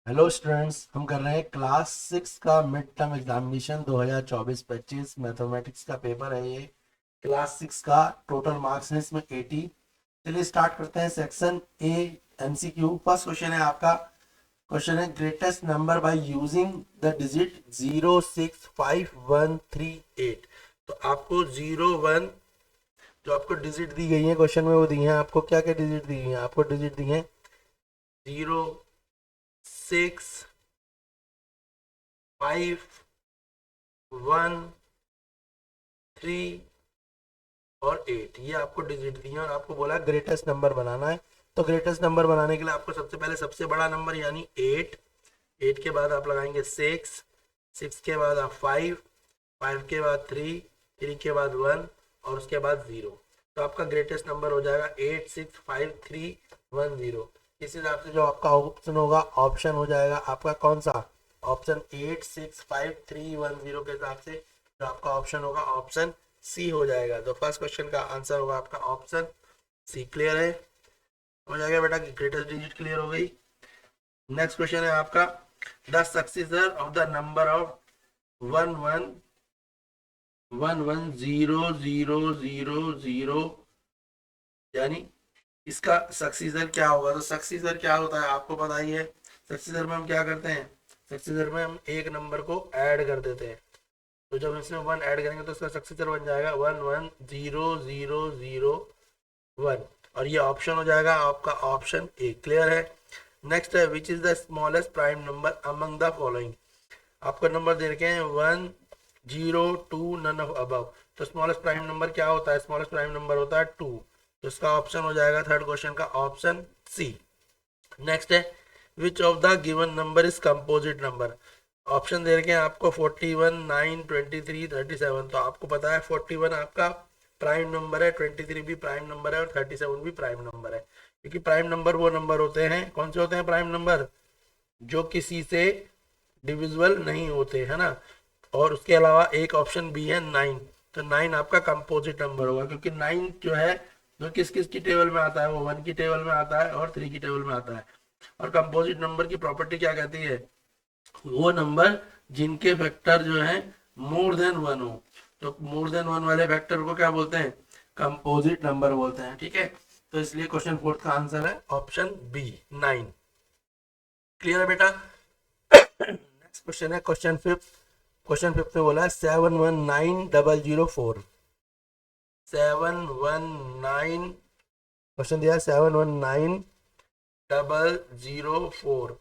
Hello students, हम कर रहे हैं क्लास 6 का मिड टर्म एग्जामिनेशन 2024-25 मैथमेटिक्स का पेपर है ये। क्लास 6 का टोटल मार्क्स है इसमें 80। चलिए स्टार्ट करते हैं। Section A MCQ. First question है आपका। क्वेश्चन है greatest number by using the digit 065 1 3 8। तो आपको 0 1 जो आपको डिजिट दी गई है क्वेश्चन में वो दी है। आपको क्या क्या डिजिट दी गई है? आपको डिजिट दी है 0 6 5 1 3 और 8। ये आपको डिजिट दी है और आपको बोला ग्रेटेस्ट नंबर बनाना है। तो ग्रेटेस्ट नंबर बनाने के लिए आपको सबसे पहले सबसे बड़ा नंबर यानी 8। 8 के बाद आप लगाएंगे 6। 6 के बाद आप 5। 5 के बाद 3। 3 के बाद 1 और उसके बाद 0। तो आपका ग्रेटेस्ट नंबर हो जाएगा 8 6 5 3 1 0। इस हिसाब से जो आपका ऑप्शन होगा, ऑप्शन हो जाएगा आपका कौन सा? ऑप्शन 8 6 5 3 1 0 के हिसाब से जो आपका ऑप्शन होगा ऑप्शन सी हो जाएगा। तो फर्स्ट क्वेश्चन का आंसर होगा आपका ऑप्शन सी। क्लियर है? हो जाएगा बेटा कि ग्रेटेस्ट डिजिट क्लियर हो गई। नेक्स्ट क्वेश्चन है आपका the successor of the number of 11110000 यानी इसका सक्सेसर क्या होगा? तो सक्सेसर क्या होता है आपको पता ही है। सक्सेसर में हम क्या करते हैं? सक्सेसर में हम एक नंबर को ऐड कर देते हैं। तो जब इसमें 1 ऐड करेंगे तो इसका सक्सेसर बन जाएगा 110001 और ये ऑप्शन हो जाएगा आपका ऑप्शन ए। क्लियर है? नेक्स्ट है which is the smallest prime number among the following. आपको नंबर दे रखे हैं 1 0 2 नन ऑफ अबव। तो स्मॉलेस्ट प्राइम नंबर क्या होता है? स्मॉलेस्ट प्राइम नंबर होता है 2। तो इसका ऑप्शन हो जाएगा थर्ड क्वेश्चन का ऑप्शन सी। नेक्स्ट है which of the given number is composite number. Option दे रखे हैं आपको 41 9 23 37। तो आपको पता है 41 आपका प्राइम नंबर है, 23 भी प्राइम नंबर है और 37 भी प्राइम नंबर है। क्योंकि प्राइम नंबर वो नंबर होते हैं, कौन से होते हैं प्राइम नंबर? जो किसी से डिविजिबल नहीं होते, है ना। और उसके अलावा एक ऑप्शन भी है 9। तो 9 आपका कंपोजिट नंबर होगा क्योंकि 9 जो है जो किस किस की टेबल में आता है, वो 1 की टेबल में आता है और 3 की टेबल में आता है। और कंपोजिट नंबर की प्रॉपर्टी क्या कहती है? वो नंबर जिनके फैक्टर जो है मोर देन 1 हो। तो मोर देन 1 वाले फैक्टर को क्या बोलते हैं? कंपोजिट नंबर बोलते हैं। ठीक है, तो इसलिए क्वेश्चन फोर्थ का आंसर है ऑप्शन बी 9। क्लियर है बेटा? नेक्स्ट क्वेश्चन है क्वेश्चन फिफ्थ। क्वेश्चन फिफ्थ में बोला है 719004। 719 क्वेश्चन दिया है 719004।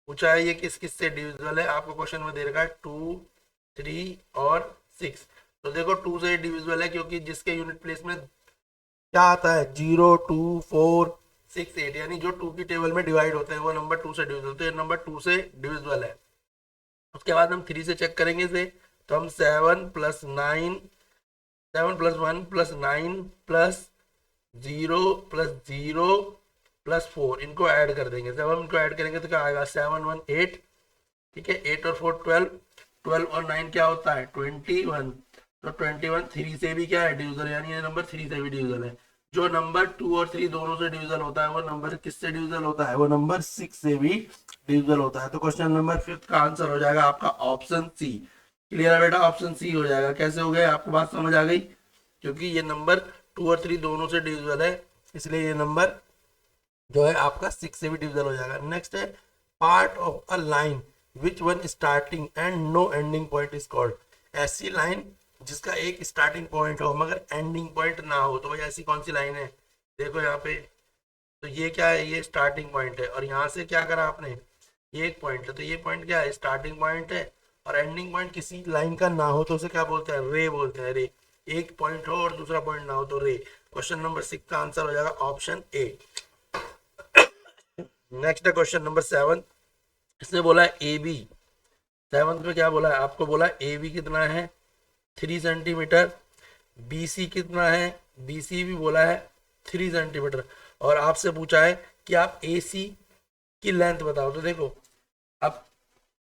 पूछा है ये किस किस से डिविजिबल है। आपको क्वेश्चन में दे रखा है 2 3 और 6। तो देखो 2 से डिविजिबल है क्योंकि जिसके यूनिट प्लेस में क्या आता है 0 2 4 6 8, यानी जो 2 की टेबल में डिवाइड होते हैं वो नंबर 2 से डिविजिबल। तो ये नंबर 2 से डिविजिबल है। उसके बाद हम 3 से चेक करेंगे इसे। तो हम 7 + 9 + 1 + 0 + 0 + 4 इनको ऐड कर देंगे। जब हम इनको ऐड करेंगे तो क्या आएगा? 7 1 8। ठीक है, 8 और 4 12। 12 और 9 क्या होता है? 21। तो 21 3 से भी क्या है? डिविजल, यानी ये नंबर 3 से भी डिविजल है। जो नंबर 2 और 3 दोनों से डिविजल होता है वो नंबर किससे डिविजल होता है? वो नंबर 6 से भी डिविजल होता है। तो क्वेश्चन नंबर फिफ्थ का आंसर हो जाएगा आपका ऑप्शन सी। क्लियर है बेटा? ऑप्शन सी हो जाएगा। कैसे हो गया? आपको बात समझ आ गई? क्योंकि ये नंबर 2 और 3 दोनों से डिविजल है, इसलिए ये नंबर जो है आपका 6 से भी डिविजल हो जाएगा। नेक्स्ट है part of a line which one starting and no ending point is called. ऐसी लाइन जिसका एक स्टार्टिंग पॉइंट हो मगर एंडिंग पॉइंट ना हो, तो भाई ऐसी कौन सी लाइन है? देखो यहाँ पे, तो ये क्या है? ये स्टार्टिंग पॉइंट है और यहाँ से क्या करा आपने? ये एक पॉइंट है, तो ये पॉइंट क्या है? स्टार्टिंग पॉइंट है। और एंडिंग पॉइंट किसी लाइन का ना हो तो उसे क्या बोलते हैं? रे बोलते हैं, रे। एक पॉइंट हो और दूसरा पॉइंट ना हो तो रे। क्वेश्चन नंबर 6 का आंसर हो जाएगा ऑप्शन ए। नेक्स्ट है क्वेश्चन नंबर 7। इसने बोला है ए बी। सेवंथ में क्या बोला है? आपको बोला ए बी कितना है? 3 सेंटीमीटर। बी सी कितना है? बी सी भी बोला है 3 सेंटीमीटर। और आपसे पूछा है कि आप ए सी की लेंथ बताओ। तो देखो अब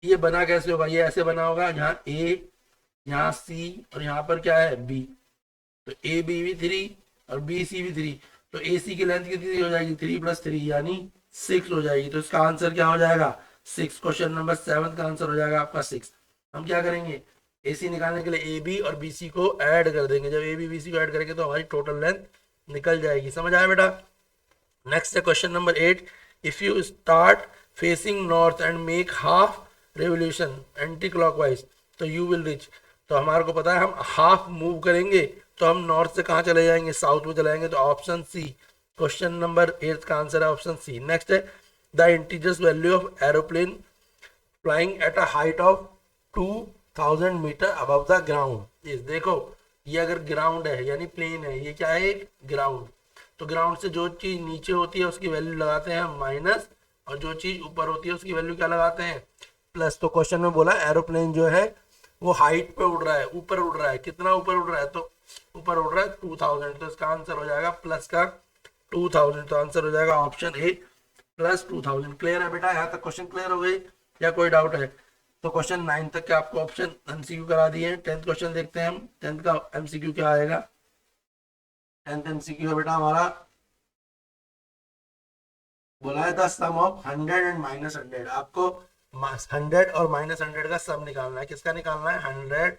ये बना कैसे होगा? ये ऐसे बना होगा, यहाँ ए, यहाँ सी और यहाँ पर क्या है? बी। तो ए बी भी 3 और बी सी भी 3। तो ए सी की लेंथ कितनी हो जाएगी? 3 + 3 यानी 6 हो जाएगी। तो इसका आंसर क्या हो जाएगा? 6। क्वेश्चन नंबर 7 का आंसर हो जाएगा आपका 6। हम क्या करेंगे, AC निकालने के लिए AB और BC को ऐड कर देंगे। जब AB BC को ऐड करेंगे तो हमारी टोटल लेंथ निकल जाएगी। समझ आया बेटा? नेक्स्ट है question number 8। If you start facing north and make half revolution anti clockwise तो यू विल रीच। तो हमारे को पता है हम हाफ मूव करेंगे तो हम नॉर्थ से कहाँ चले जाएंगे, साउथ में चले जाएंगे। तो ऑप्शन सी, क्वेश्चन नंबर 8 का आंसर है ऑप्शन सी। नेक्स्ट है the integers value of aeroplane flying at a height of 2000 meter above the ground. इस देखो, ये अगर ग्राउंड है यानी प्लेन है, ये क्या है, एक ग्राउंड। तो ग्राउंड से जो चीज नीचे होती है उसकी वैल्यू लगाते हैं हम माइनस, और जो चीज ऊपर होती है उसकी वैल्यू क्या लगाते हैं, प्लस। तो क्वेश्चन में बोला एरोप्लेन जो है वो हाइट पे उड़ रहा है, ऊपर उड़ रहा है। कितना ऊपर उड़ रहा है, तो ऊपर उड़ रहा है 2000। तो इसका आंसर हो जाएगा प्लस का 2000। तो आंसर हो जाएगा ऑप्शन ए प्लस 2000। क्लियर है बेटा? यहाँ तक क्वेश्चन क्लियर हो गई या कोई डाउट है? तो क्वेश्चन 9 तक के आपको ऑप्शन एमसीक्यू करा दिए हैं। 10th क्वेश्चन देखते हैं हम। 10th का एमसीक्यू क्या आएगा? 10th एमसीक्यू है बेटा हमारा, बोला है the sum of 100 and minus 100। आपको 100 और माइनस 100 का सम निकालना है। किसका निकालना है? 100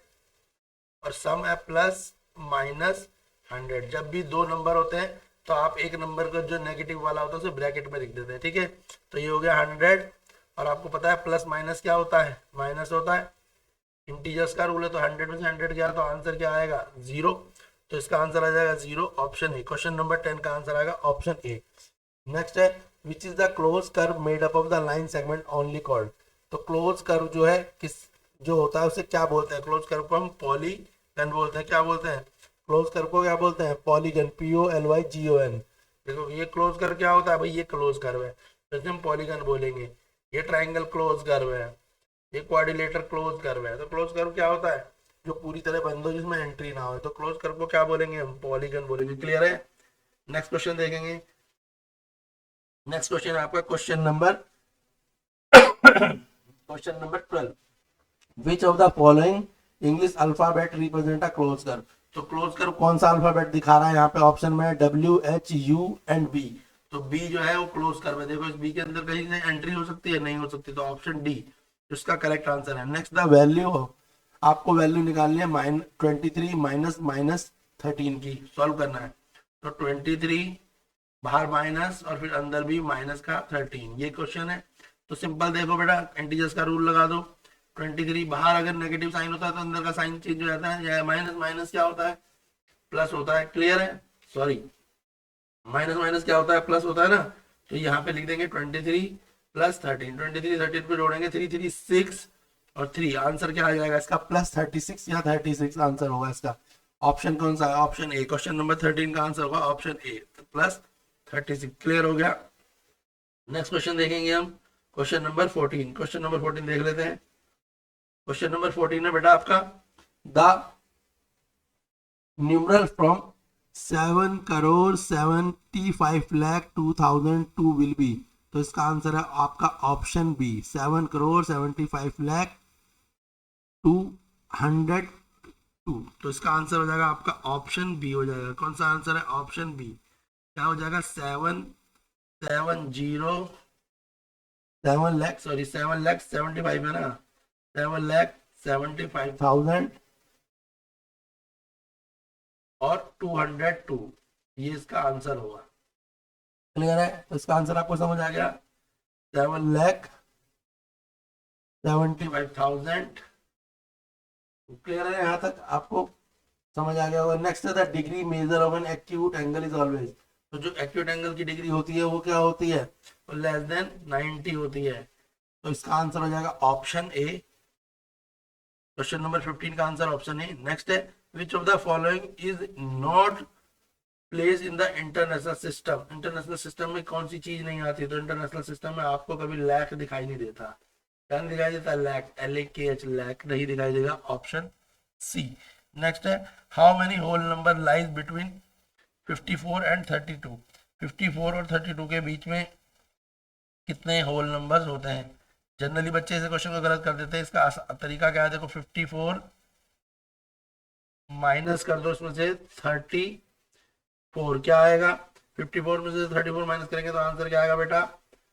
और सम है प्लस माइनस 100। जब भी दो नंबर होते हैं तो आप एक नंबर का जो नेगेटिव वाला होता है उसे ब्रैकेट में लिख देते हैं, ठीक है। तो ये हो गया 100, और आपको पता है प्लस माइनस क्या होता है, माइनस होता है। इंटीजर्स का रूल है, तो 100 में से 100 गया तो आंसर क्या आएगा, 0। तो इसका आंसर आ जाएगा 0, ऑप्शन ए। क्वेश्चन नंबर 10 का आंसर आएगा ऑप्शन ए। नेक्स्ट है which is the close curve made up of the line segment only called. तो क्लोज कर्व जो है किस जो होता है उसे क्या बोलते हैं? क्लोज कर्व को हम पॉलीगन बोलते हैं। क्या बोलते हैं? क्लोज कर्व को क्या बोलते हैं? Polygon, POLYGON। देखो ये क्लोज कर्व क्या होता है भाई, ये क्लोज कर्व है तो इसे हम पॉलीगन बोलेंगे। ये ट्राइंगल क्लोज कर्व है, ये क्वाड्रिलेटर क्लोज कर्व है। तो क्लोज कर्व क्या होता है? जो पूरी तरह बंद हो, जिसमें एंट्री ना हो। तो क्लोज कर्व को क्या बोलेंगे हम? पॉलीगन बोलेंगे। क्लियर है? नेक्स्ट क्वेश्चन देखेंगे। नेक्स्ट क्वेश्चन है आपका question number 12। Which of the following English alphabet represent a close curve. तो क्लोज कर्व कौन सा अल्फाबेट दिखा रहा है यहाँ पे? ऑप्शन में WH U एंड B। तो B जो है वो क्लोज कर्व है। देखो इस B के अंदर कहीं से एंट्री हो सकती है, नहीं हो सकती। तो ऑप्शन डी इसका करेक्ट आंसर है। नेक्स्ट द वैल्यू, आपको वैल्यू निकालनी है 23 माइनस माइनस 13 की, सॉल्व करना है। तो 23 बाहर माइनस और फिर अंदर भी माइनस का 13, ये क्वेश्चन है। तो सिंपल देखो बेटा, इंटीजर्स का रूल लगा दो। 23 बाहर अगर नेगेटिव साइन होता है तो अंदर का साइन चेंज हो जाता है, या माइनस माइनस क्या होता है, प्लस होता है। क्लियर है? सॉरी, माइनस माइनस क्या होता है, प्लस होता है ना। तो यहाँ पे लिख देंगे 23 प्लस 13। 23 13 पे जोड़ेंगे 3 3 6 और 3। आंसर क्या आ जाएगा इसका? प्लस 36 या 36 आंसर होगा इसका। ऑप्शन कौन सा है? Option A. क्वेश्चन नंबर 13 का आंसर होगा ऑप्शन ए, प्लस 36। क्लियर हो गया? नेक्स्ट क्वेश्चन देखेंगे हम, क्वेश्चन नंबर 14। क्वेश्चन नंबर 14 देख लेते हैं। क्वेश्चन नंबर 14 है बेटा आपका, the numeral from 7,75,02,002 will be. तो इसका आंसर है आपका ऑप्शन बी, 7,75,02,102। तो इसका आंसर हो जाएगा आपका ऑप्शन बी हो जाएगा। कौन सा आंसर है? Option B. क्या हो जाएगा? 7,75,000 है ना, 7,75,000 और 202, ये इसका आंसर होगा। क्लियर है? तो इसका आंसर आपको समझ आ गया, 7,75,000। क्लियर है? यहाँ तक आपको समझ आ गया होगा। नेक्स्ट है the degree measure of an acute angle is always. तो जो एक्यूट एंगल की डिग्री होती है वो क्या होती है? तो लेस देन 90 होती है। तो इसका आंसर हो जाएगा ऑप्शन ए। क्वेश्चन नंबर 15 का आंसर ऑप्शन ए। नेक्स्ट है which of the following is not place in the international system. International system में कौन सी चीज नहीं आती? तो इंटरनेशनल सिस्टम में आपको कभी लैक दिखाई नहीं देता। क्या नहीं दिखाई देता? लैक, LAKH, लैक नहीं दिखाई देगा। Option C. नेक्स्ट है how many whole number lies between 54 and 32। 54 और 32 के बीच में कितने होल नंबर्स होते हैं? जनरली बच्चे इस क्वेश्चन को गलत कर देते हैं। इसका तरीका क्या है? देखो 54 माइनस कर दो इसमें से 34, क्या आएगा? 54 में से 34 माइनस करेंगे तो आंसर क्या आएगा बेटा?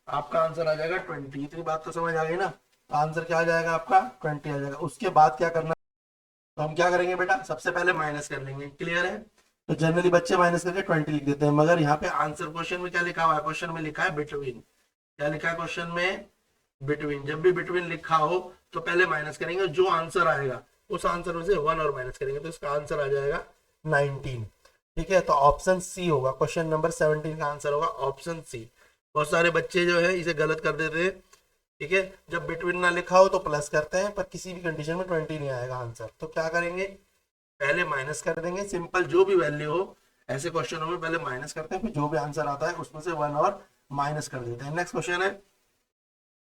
आपका आंसर आ जाएगा 20। इतनी बात तो समझ आ गई ना। आंसर क्या आ जाएगा आपका 20 आ जाएगा। उसके बाद क्या करना, तो हम क्या करेंगे बेटा, सबसे पहले माइनस कर लेंगे। क्लियर है? तो जनरली बच्चे माइनस करके 20 लिख देते हैं, मगर यहाँ पे आंसर क्वेश्चन में क्या लिखा हुआ है, क्वेश्चन में लिखा है बिटवीन। क्या लिखा है क्वेश्चन में? बिटवीन। जब भी बिटवीन लिखा हो तो पहले माइनस करेंगे, जो आंसर आएगा उस आंसर में से 1 और माइनस करेंगे, तो इसका आंसर आ जाएगा 19। ठीक है, तो ऑप्शन सी होगा, क्वेश्चन नंबर 17 का आंसर होगा ऑप्शन सी। बहुत सारे बच्चे जो है इसे गलत कर देते हैं। ठीक है, जब बिटवीन ना लिखा हो तो प्लस करते हैं, पर किसी भी कंडीशन में 20 नहीं आएगा आंसर। तो क्या करेंगे, पहले माइनस कर देंगे, सिंपल जो भी वैल्यू हो, ऐसे क्वेश्चनों में पहले माइनस करते हैं, फिर जो भी आंसर आता है उसमें से 1 और माइनस कर देते हैं। नेक्स्ट क्वेश्चन है,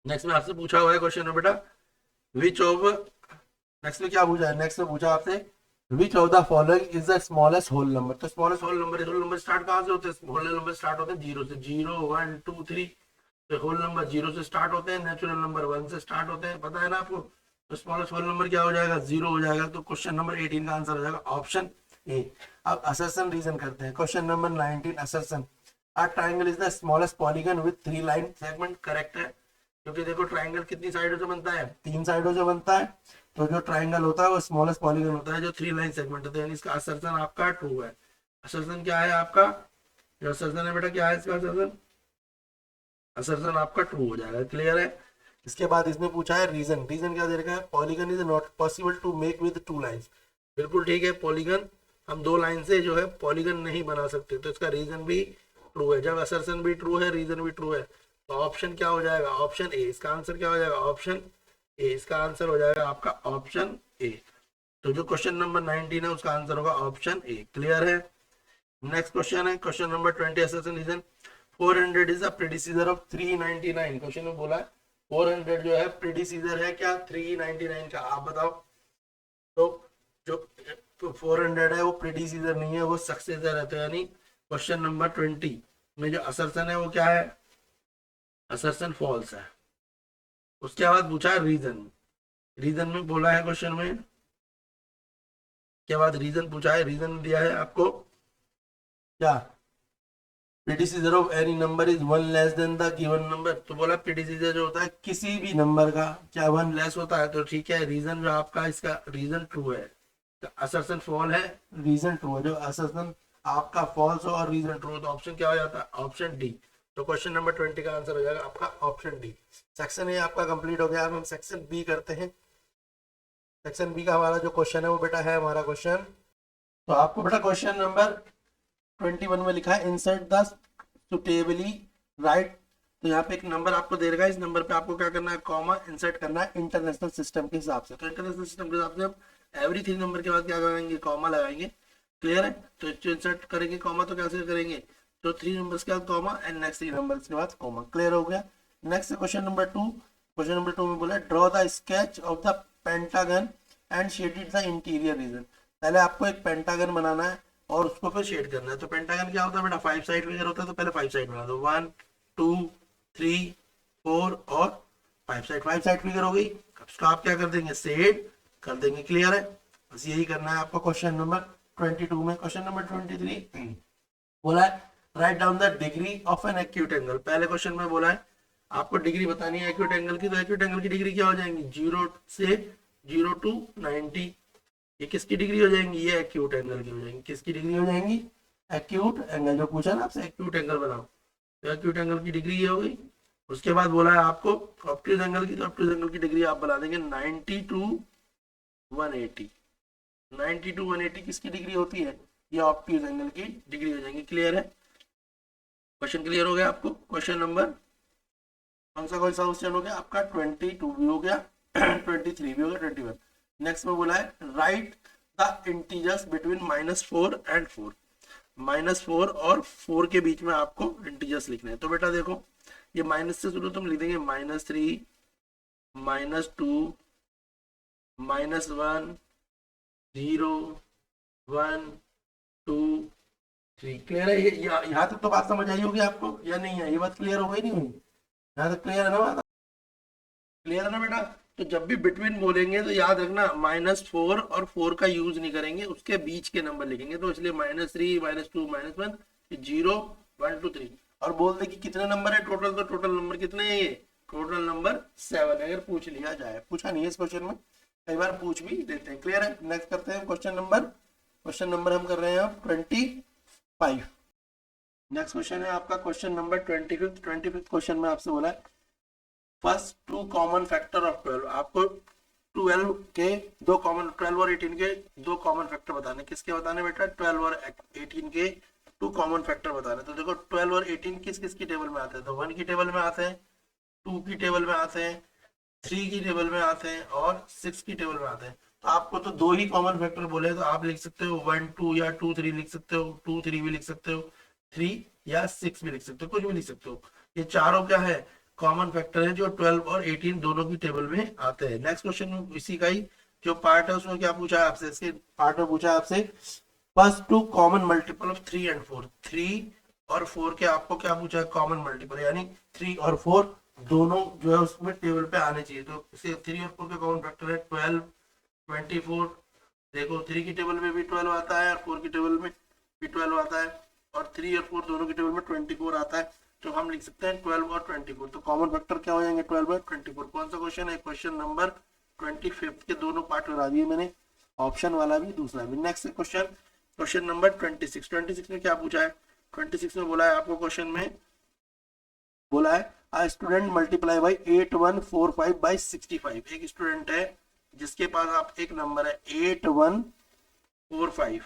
नेक्स्ट में आपसे पूछा हुआ है क्वेश्चन है बेटा, विच ऑफ, नेक्स्ट में क्या पूछा है, नेक्स्ट में पूछा आपसे which of the following is the smallest whole number. तो स्मॉलेस्ट होल नंबर स्टार्ट कहाँ से होते हैं? होल नंबर स्टार्ट होते हैं जीरो से, 0 1 2 3। तो होल नंबर 0 से स्टार्ट होते हैं, नेचुरल नंबर 1 से स्टार्ट होते हैं, पता है ना आपको। तो स्मॉलेस्ट होल नंबर क्या हो जाएगा? 0 हो जाएगा। तो क्वेश्चन नंबर 18 का आंसर हो जाएगा ऑप्शन ए। अब असर्शन रीजन करते हैं। Question number 19 assertion, a triangle is the smallest polygon with 3 line segment. Correct है, क्योंकि देखो ट्रायंगल कितनी साइडों से बनता है? 3 साइडों से बनता है। तो जो ट्रायंगल होता है वो स्मॉलेस्ट पॉलीगन होता है जो 3 लाइन सेगमेंट होते हैं, यानी इसका असर्शन आपका ट्रू है। असर्शन क्या है आपका, जो असर्शन है बेटा क्या है इसका असर्शन? असर्शन आपका ट्रू हो जाएगा। क्लियर है? इसके बाद इसमें पूछा है रीजन। रीजन क्या दे रखा है? Polygon is not possible to make with 2 lines. बिल्कुल ठीक है, पॉलीगन हम 2 लाइन से जो है पॉलीगन नहीं बना सकते, तो इसका रीजन भी ट्रू है। जब असर्शन भी ट्रू है, रीजन भी ट्रू है, तो ऑप्शन क्या हो जाएगा? Option A. इसका आंसर क्या हो जाएगा? Option A. इसका आंसर हो जाएगा आपका ऑप्शन ए। तो जो क्वेश्चन नंबर 19 है उसका आंसर होगा ऑप्शन ए। क्लियर है? नेक्स्ट क्वेश्चन है question number 20 assertion reason, 400 is the predecessor of 399। Question में बोला है 400 जो है प्रेडिसीजर है क्या 399 का, आप बताओ। तो जो 400 है वो प्रेडिसीजर नहीं है, वो सक्सेसर है। तो यानी क्वेश्चन नंबर 20 में जो असर्शन है वो क्या है? असर्शन फॉल्स है। उसके बाद पूछा है रीजन। रीजन में बोला है क्वेश्चन में, के बाद रीजन पूछा है, रीजन दिया है आपको क्या, predecessor of any number is 1 less than the given number. तो बोला प्रेडिसीजर जो होता है किसी भी नंबर का क्या 1 लेस होता है। तो ठीक है, रीजन जो आपका इसका रीजन ट्रू है, असर्शन फॉल है, रीजन ट्रू है। जो असर्शन आपका फॉल्स हो और रीजन ट्रू हो तो ऑप्शन क्या हो जाता है? Option D. तो क्वेश्चन नंबर 20 का आंसर हो जाएगा आपका ऑप्शन डी। सेक्शन ए आपका कंप्लीट हो गया। अब हम सेक्शन बी करते हैं। सेक्शन बी का हमारा जो क्वेश्चन है वो बेटा है हमारा क्वेश्चन, तो आपको बेटा क्वेश्चन नंबर 21 में लिखा है इंसर्ट द सुटेबली राइट। तो यहाँ पे एक नंबर आपको दे रखा है, इस नंबर पे आपको क्या करना है? कॉमा इंसर्ट करना है इंटरनेशनल सिस्टम के हिसाब से। तो इंटरनेशनल सिस्टम के हिसाब से हम एवरी 3 नंबर के बाद क्या लगाएंगे? कॉमा लगाएंगे। क्लियर है? तो इंसर्ट करेंगे कॉमा, तो कैसे करेंगे? तो 3 नंबर्स के बाद कॉमा एंड नेक्स्ट 3 नंबर्स के बाद कॉमा। क्लियर हो गया? Next question number 2। Question number 2 में बोला draw the sketch of the pentagon and shaded the interior region. पहले आपको एक पेंटागन बनाना है और उसको फिर शेड करना है। तो पेंटागन क्या होता है बेटा? 5 साइड फिगर होता है, तो पहले 5 साइड बना दो, 1 2 3 4 और 5 साइड। 5 साइड फिगर हो गई। उसको आप क्या कर देंगे? शेड कर देंगे। क्लियर है? बस यही करना है आपको क्वेश्चन नंबर 22 में। क्वेश्चन नंबर 23 बोला है write down the degree of an acute angle. पहले क्वेश्चन में बोला है आपको डिग्री बतानी है एक्यूट एंगल की। तो एक्यूट एंगल की डिग्री क्या हो जाएंगी? 0 से 0 to 90। ये किसकी डिग्री हो जाएंगी? ये एक्यूट एंगल की हो जाएंगी। किसकी डिग्री हो जाएंगी? Acute angle. जो पूछा ना आपसे एक्यूट एंगल बनाओ, तो एक्यूट एंगल की डिग्री ये हो गई। उसके बाद बोला है आपको ऑब्ट्यूज एंगल की। तो ऑब्ट्यूज एंगल की डिग्री आप बना देंगे 90 to 180। 90 to 180 किसकी डिग्री होती है? ये ऑब्ट्यूज एंगल की डिग्री हो जाएंगी। क्लियर है? क्वेश्चन क्लियर हो गया आपको? क्वेश्चन नंबर कौन सा क्वेश्चन हो गया आपका? 22 भी हो गया 23 भी हो गया 21। नेक्स्ट में बोला है right the integers between -4 and 4। -4 और 4 के बीच में आपको इंटीजर्स लिखने हैं। तो बेटा देखो ये माइनस से शुरू तुम लिख देंगे -3 -2 -1 0 1 2 3। क्लियर है? यहाँ तक तो बात समझ आई होगी आपको या नहीं है? ये बात क्लियर हो गई नहीं हुई? यहाँ तक क्लियर है ना बात? क्लियर है ना बेटा? तो जब भी बिटवीन बोलेंगे तो याद रखना -4 और 4 का यूज नहीं करेंगे, उसके बीच के नंबर लिखेंगे। तो इसलिए -3 -2 -1 0 1 2 3। और बोल दे कि कितने नंबर है टोटल, तो टोटल नंबर कितने हैं, ये टोटल नंबर 7 अगर पूछ लिया जाए। पूछा नहीं है इस क्वेश्चन में, कई बार पूछ भी देते हैं। क्लियर है। नेक्स्ट करते हैं क्वेश्चन नंबर हम कर रहे हैं अब 25। नेक्स्ट क्वेश्चन है आपका क्वेश्चन नंबर 25 क्वेश्चन में आपसे बोला है first two common factor of 12। आपको 12 के दो कॉमन, 12 और 18 के दो कॉमन फैक्टर बताने। किसके बताने बेटा, 12 और 18 के टू कॉमन फैक्टर बताने। तो देखो 12 और 18 किस किस की टेबल में आते हैं, तो 1 की टेबल में आते हैं, 2 की टेबल में आते हैं, 3 की टेबल में आते हैं और 6 की टेबल में आते हैं। तो आपको तो दो ही कॉमन फैक्टर बोले, तो आप लिख सकते हो 1 2 या 2 3 लिख सकते हो, 2 3 भी लिख सकते हो, 3 या 6 भी लिख सकते हो, कुछ भी लिख सकते हो। ये चारों क्या है, कॉमन फैक्टर है जो 12 और 18 दोनों की टेबल में आते हैं। नेक्स्ट क्वेश्चन में इसी का ही जो पार्ट है उसमें क्या पूछा है आपसे, इसके पार्ट में पूछा है आपसे first two common multiple of 3 and 4। 3 और 4 के आपको क्या पूछा है, कॉमन मल्टीपल, यानी 3 और 4 दोनों जो है उसमें टेबल पे आने चाहिए। तो इसे 3 और 4 के कॉमन फैक्टर है 12 24। देखो 3 की टेबल में भी 12 आता है और 4 की टेबल में भी 12 आता है, और 3 और 4 दोनों की टेबल में 24 आता है। तो हम लिख सकते हैं 12 और 24। तो कॉमन फैक्टर क्या हो जाएंगे, 12 और 24। कौन सा क्वेश्चन है, क्वेश्चन नंबर 25 के दोनों पार्ट करा दिए मैंने, ऑप्शन वाला भी दूसरा भी। Next question, question number 26। 26 में क्या पूछा है, 26 में बोला है आपको, क्वेश्चन में बोला है आ स्टूडेंट मल्टीप्लाई बाई 8145 बाई 65। एक स्टूडेंट है जिसके पास आप एक नंबर है 8145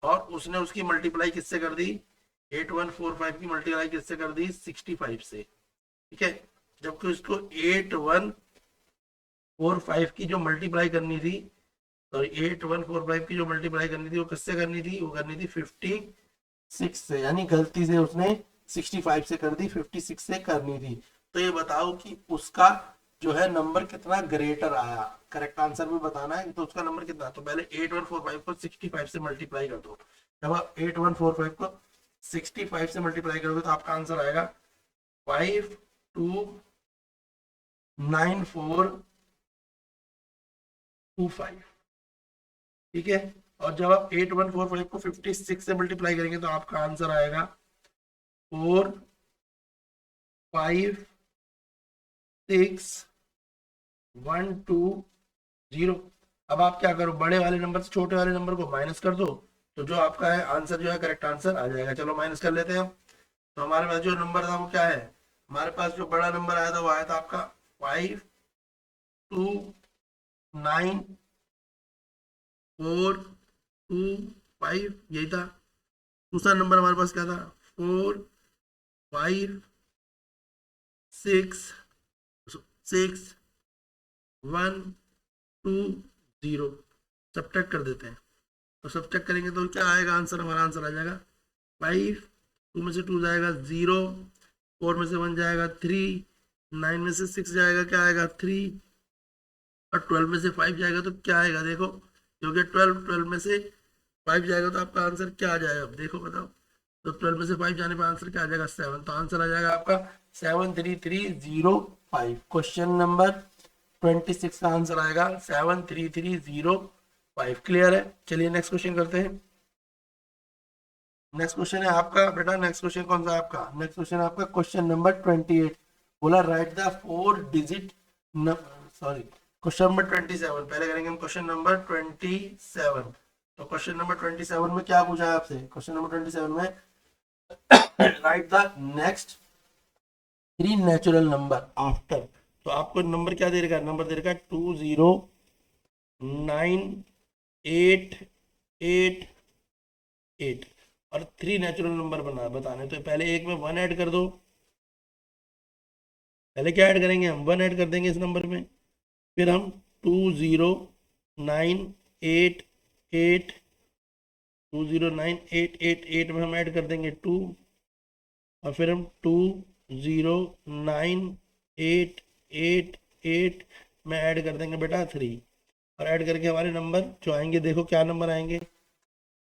और उसने उसकी मल्टीप्लाई किससे कर दी, 8145 की मल्टीप्लाई किससे कर दी, 65 से। ठीक है, जबकि उसको 8145 की जो मल्टीप्लाई करनी थी, तो 8145 की जो मल्टीप्लाई करनी थी वो किससे करनी थी, वो करनी थी 56 से, यानी गलती से उसने 65 से कर दी, 56 से करनी थी। तो ये बताओ कि उसका जो है नंबर कितना ग्रेटर आया, करेक्ट आंसर भी बताना है। तो उसका नंबर कितना, तो पहले 8145 को 65 से मल्टीप्लाई कर दो। जब आप 8145 को 65 से मल्टीप्लाई करोगे तो आपका आंसर आएगा 529425। ठीक है, और जब आप 8145 को 56 से मल्टीप्लाई करेंगे तो आपका आंसर आएगा 456120। अब आप क्या करो, बड़े वाले नंबर से छोटे वाले नंबर को माइनस कर दो, तो जो आपका है आंसर जो है करेक्ट आंसर आ जाएगा। चलो माइनस कर लेते हैं हम। तो हमारे पास जो नंबर था वो क्या है, हमारे पास जो बड़ा नंबर आया था वो आया था आपका 529425, यही था। दूसरा नंबर हमारे पास क्या था, 456612। सब्ट्रैक्ट कर देते हैं, तो सब्ट्रैक्ट करेंगे तो क्या आएगा आंसर, हमारा आंसर आ जाएगा 5, 2 में से 2 जाएगा 0, 4 में से 1 जाएगा 3, 9 में से 6 जाएगा क्या आएगा 3, और 12 में से 5 जाएगा तो क्या आएगा, देखो क्योंकि 12 में से 5 जाएगा तो आपका आंसर क्या आ जाएगा, अब देखो बताओ। तो 12 में से 5 जाने पर आंसर क्या आ जाएगा 7, तो आंसर आ जाएगा आपका 73305। क्वेश्चन नंबर 26 का आंसर आएगा 73305। क्लियर है। चलिए नेक्स्ट क्वेश्चन करते हैं। नेक्स्ट क्वेश्चन है आपका बेटा, नेक्स्ट क्वेश्चन कौन सा है आपका, नेक्स्ट क्वेश्चन है आपका क्वेश्चन नंबर 28। बोला right the 4 digit, sorry question number 27 पहले करेंगे हम, क्वेश्चन नंबर 27। तो क्वेश्चन नंबर 27 में क्या पूछा है आपसे, क्वेश्चन नंबर 27 में right the next 3 natural number after. तो आपको नंबर क्या दे रखा है, नंबर दे रखा है 2098888 और 3 नेचुरल नंबर बताने। तो पहले एक में 1 ऐड कर दो, पहले क्या ऐड करेंगे हम, 1 ऐड कर देंगे इस नंबर में, फिर हम 2098888 में हम ऐड कर देंगे 2, और फिर हम 2098888 में ऐड कर देंगे बेटा 3, और ऐड करके हमारे नंबर जो आएंगे, देखो क्या नंबर आएंगे,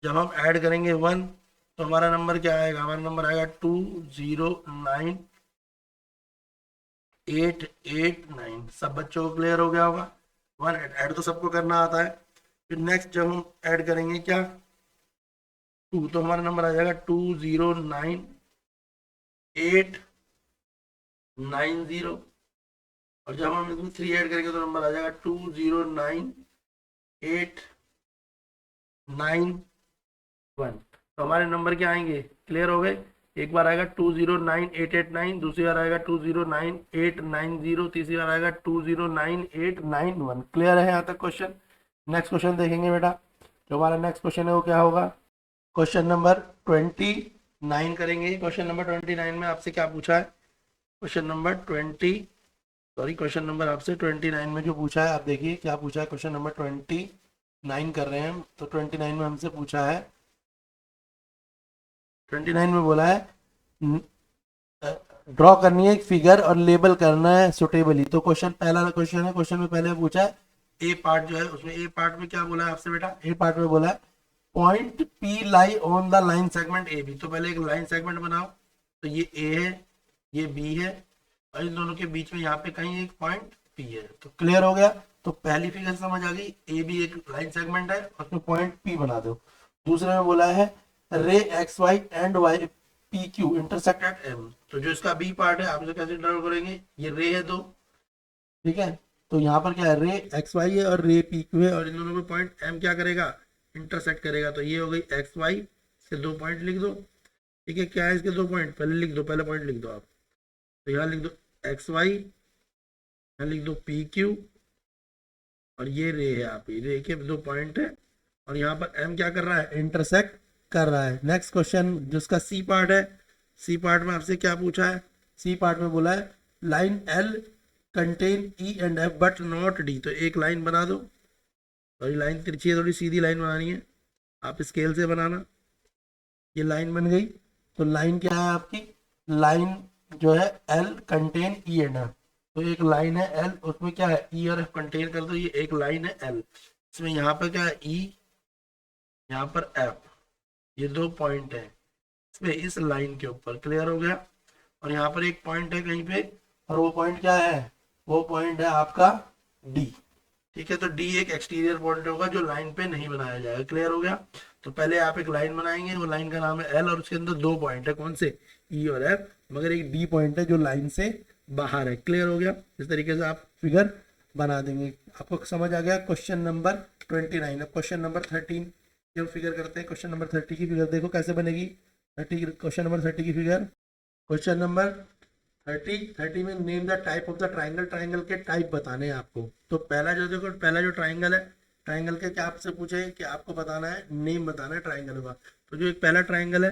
जब हम ऐड करेंगे 1 तो हमारा नंबर क्या आएगा, हमारा नंबर आएगा 2098889। सब बच्चों को क्लियर हो गया होगा। 1 ऐड तो सबको करना आता है। फिर नेक्स्ट जब हम ऐड करेंगे क्या 2, तो हमारा नंबर आ जाएगा 890, और जब हम इसमें 3 ऐड करेंगे तो नंबर आ जाएगा 209891। तो हमारे नंबर क्या आएंगे, क्लियर हो गए। एक बार आएगा 209889, दूसरी बार आएगा 209890, तीसरी बार आएगा 209891। क्लियर है यहाँ तक क्वेश्चन। नेक्स्ट क्वेश्चन देखेंगे बेटा। जो हमारा नेक्स्ट क्वेश्चन है वो क्या होगा, क्वेश्चन नंबर 29 करेंगे। क्वेश्चन नंबर 29 में आपसे क्या पूछा है, क्वेश्चन नंबर आपसे 29 में जो पूछा है, आप देखिए क्या पूछा है। क्वेश्चन नंबर 29 कर रहे हैं हम, तो 29 में हमसे पूछा है, 29 में बोला है ड्रॉ करनी है एक फिगर और लेबल करना है सुटेबली। तो क्वेश्चन, पहला क्वेश्चन है, क्वेश्चन में पहले पूछा है ए पार्ट जो है, उसमें ए पार्ट में क्या बोला है आपसे बेटा, ए पार्ट में बोला है point P lie on the line segment A B. तो पहले एक लाइन सेगमेंट बनाओ, तो ये ए है, ये बी है, और इन दोनों के बीच में यहाँ पे कहीं एक पॉइंट पी है। तो क्लियर हो गया। तो पहली फिगर समझ आ गई, ए बी एक लाइन सेगमेंट है, उसमें पॉइंट पी बना दो। दूसरे में बोला है ray X Y and Y P Q intersect at M. तो जो इसका बी पार्ट है आप इसे कैसे ड्रॉ करेंगे, ये रे है दो, ठीक है। तो यहाँ पर क्या है, रे एक्स वाई है और रे पी क्यू है, और इन दोनों में पॉइंट एम क्या करेगा, इंटरसेक्ट करेगा। तो ये हो गई एक्स वाई, इसके 2 पॉइंट लिख दो, ठीक है। क्या है इसके 2 पॉइंट, पहले लिख दो, पहले पॉइंट लिख दो आप। तो यहाँ लिख दो एक्स वाई, यहाँ लिख दो पी क्यू, और ये रे है, आप रे के 2 पॉइंट है, और यहाँ पर एम क्या कर रहा है, इंटरसेक्ट कर रहा है। नेक्स्ट क्वेश्चन जिसका सी पार्ट है, सी पार्ट में आपसे क्या पूछा है, सी पार्ट में बोला है line L contain E and F but not D. तो एक लाइन बना दो, और ये लाइन तिरछी है, थोड़ी सीधी लाइन बनानी है, आप स्केल से बनाना। ये लाइन बन गई। तो लाइन क्या है आपकी, लाइन जो है L contain E and F. तो एक लाइन है एल, उसमें क्या है ई और एफ कंटेन कर दो, ये एक लाइन है एल, इसमें यहाँ पर क्या है ई, यहाँ पर एफ, ये 2 पॉइंट है इसमें इस लाइन के ऊपर। क्लियर हो गया। और यहाँ पर एक पॉइंट है कहीं पे, और वो पॉइंट क्या है, वो पॉइंट है आपका डी, ठीक है। तो डी एक एक्सटीरियर पॉइंट होगा जो लाइन पे नहीं बनाया जाएगा। क्लियर हो गया। तो पहले आप एक लाइन बनाएंगे, वो लाइन का नाम है एल, और उसके अंदर 2 पॉइंट है, कौन से, ई और एफ, मगर एक डी पॉइंट है जो लाइन से बाहर है। क्लियर हो गया। इस तरीके से आप फिगर बना देंगे। आपको समझ आ गया क्वेश्चन नंबर 29। अब क्वेश्चन नंबर 13 की हम फिगर करते हैं। क्वेश्चन नंबर 30 की फिगर देखो कैसे बनेगी। 30, क्वेश्चन नंबर 30 की फिगर, क्वेश्चन नंबर 30 में name the type of the triangle, triangle के टाइप बताने हैं आपको। तो पहला जो देखो, पहला जो ट्राइंगल है, ट्राइंगल के क्या आपसे पूछे कि आपको बताना है, नेम बताना है ट्राइंगल का। तो जो एक पहला ट्राइंगल है,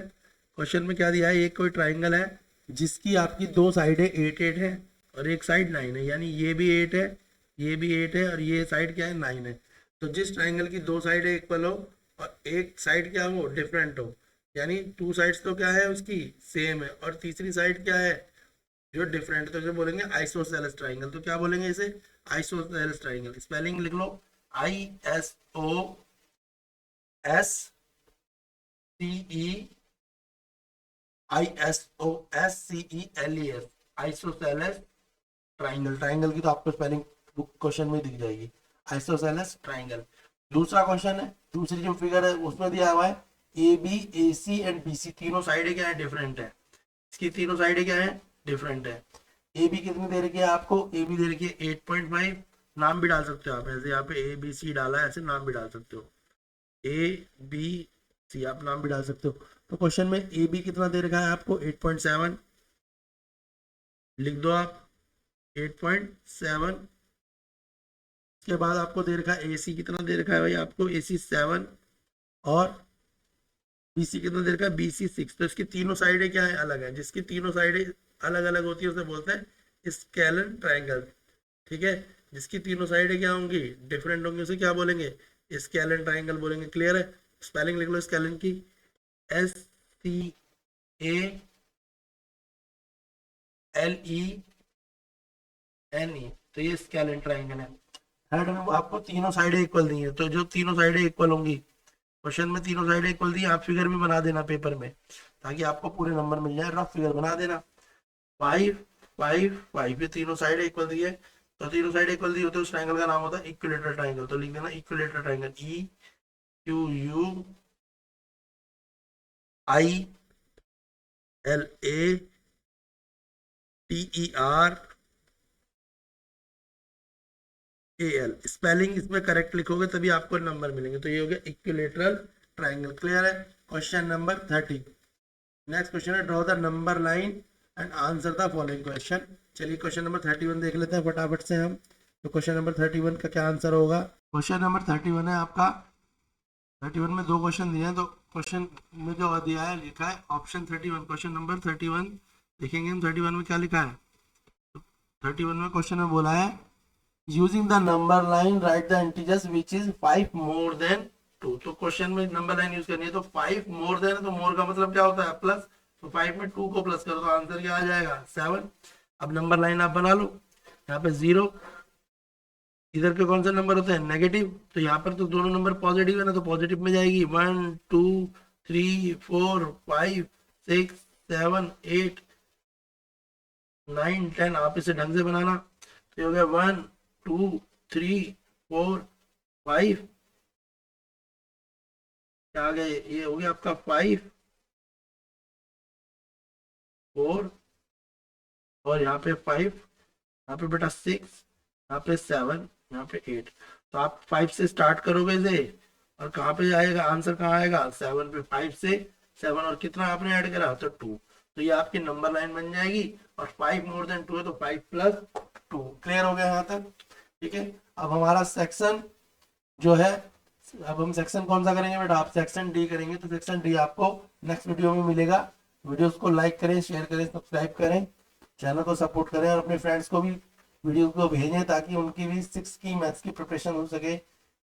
क्वेश्चन में क्या दिया है, एक कोई ट्राइंगल है जिसकी आपकी 2 साइडें 8 है और एक साइड 9 है, यानी ये भी 8 है, ये भी 8 है, और ये साइड क्या है, 9 है। तो जिस ट्राइंगल की 2 साइडें इक्वल हो और एक साइड क्या हो, डिफरेंट हो, यानी 2 साइड्स तो क्या है उसकी सेम है, और तीसरी साइड क्या है जो डिफरेंट, तो जो बोलेंगे आइसोसेलेस ट्राइंगल। तो क्या बोलेंगे इसे, आइसोसेलेस ट्राइंगल। स्पेलिंग लिख लो, ISOSCEISOSCELES, आइसोसेलेस ट्राइंगल। ट्राइंगल की तो आपको स्पेलिंग बुक क्वेश्चन में दिख जाएगी, आइसोसेलेस ट्राइंगल। दूसरा क्वेश्चन है, दूसरी जो फिगर है उसमें दिया हुआ है A B A C and B C, तीनों साइडें क्या है, डिफरेंट है। इसकी तीनों साइडें क्या है, डिफरेंट है। ए बी कितनी दे रखी है आपको, ए बी दे रखी है 8.5, नाम भी डाल सकते हो आप ऐसे, यहाँ पे ए बी सी डाला है, ऐसे नाम भी डाल सकते हो, ए बी सी आप नाम भी डाल सकते हो। तो क्वेश्चन में ए बी कितना दे रखा है आपको, 8.7 लिख दो आप, 8.7। इसके बाद आपको दे रखा है ए सी, कितना दे रखा है भाई आपको, ए सी 7, और बी सी कितना दे रखा है, बी सी 6। तो इसकी तीनों साइडें क्या है, अलग है। जिसकी तीनों साइडें अलग अलग होती है उसे बोलते हैं स्केलन ट्राइंगल, ठीक है। जिसकी तीनों साइडें क्या होंगी, डिफरेंट होंगी, उसे क्या बोलेंगे, स्केलन ट्राइंगल बोलेंगे। क्लियर है। स्पेलिंग लिख लो स्केलन की, SCALENE। तो ये स्केलन ट्राइंगल है। हेड में आपको तीनों साइडें इक्वल दी है, तो जो तीनों साइडें इक्वल होंगी, क्वेश्चन में तीनों साइडें इक्वल दी, आप फिगर भी बना देना पेपर में, ताकि आपको पूरे नंबर मिल जाए। रफ फिगर बना देना, 5 5 5, ये तीनों साइडें इक्वल दी है। तो तीनों साइड इक्वल दी होती है, उस ट्राइंगल का नाम होता है इक्विलेटरल ट्राइंगल। तो लिख देना equilateral triangle, EQUILA TERAL, spelling इसमें करेक्ट लिखोगे तभी आपको नंबर मिलेंगे। तो ये हो गया इक्विलेटरल ट्राइंगल। क्लियर है? Question number 30। नेक्स्ट क्वेश्चन है draw the number line and answer the following question. चलिए क्वेश्चन नंबर 31 देख लेते हैं फटाफट से हम। तो क्वेश्चन नंबर 31 का क्या आंसर होगा? क्वेश्चन नंबर 31 है आपका, 31 में दो क्वेश्चन दिए हैं। तो क्वेश्चन में जो दिया है लिखा है ऑप्शन 31, क्वेश्चन नंबर 31 देखेंगे हम। 31 में क्या लिखा है? 31 में क्वेश्चन में बोला है using the number line right the integers which is 5 more than 2। तो क्वेश्चन में नंबर लाइन यूज करनी है। तो 5 मोर देन है, तो मोर का मतलब क्या होता है? प्लस। तो 5 में 2 को प्लस करो तो आंसर क्या आ जाएगा? 7। अब नंबर लाइन आप बना लो। यहाँ पे 0, इधर पे कौन सा नंबर होता है? नेगेटिव। तो यहाँ पर तो दोनों नंबर पॉजिटिव है ना, तो पॉजिटिव में जाएगी। 1 2 3 4 5 6 7 8 9 10। आप इसे ढंग से बनाना। तो ये हो गया 1 2 3 4 5, क्या आ गया? ये हो गया आपका 5 4, और यहाँ पे 5, यहाँ पे बेटा 6, यहाँ पे 7, यहाँ पे 8। तो आप 5 से स्टार्ट करोगे इसे, और कहाँ पे जाएगा आंसर? कहाँ आएगा? 7 पे। 5 से 7 और कितना आपने ऐड करा? तो 2। तो ये आपकी नंबर लाइन बन जाएगी। और 5 मोर देन 2 है तो 5 प्लस 2। क्लियर हो गया यहाँ तक? ठीक है। अब हमारा सेक्शन जो है, अब हम सेक्शन कौन सा करेंगे बेटा? आप सेक्शन डी करेंगे। तो सेक्शन डी आपको नेक्स्ट वीडियो में मिलेगा। वीडियोस को लाइक करें, शेयर करें, सब्सक्राइब करें, चैनल को सपोर्ट करें, और अपने फ्रेंड्स को भी वीडियो को भेजें ताकि उनकी भी 6 की मैथ्स की प्रिपरेशन हो सके।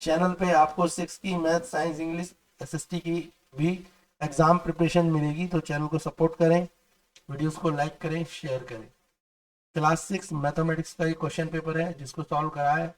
चैनल पे आपको 6 की मैथ, साइंस, इंग्लिश, SST की भी एग्जाम प्रिपरेशन मिलेगी। तो चैनल को सपोर्ट करें, वीडियोस को लाइक करें, शेयर करें। क्लास 6 मैथमेटिक्स का एक क्वेश्चन पेपर है जिसको सॉल्व करा है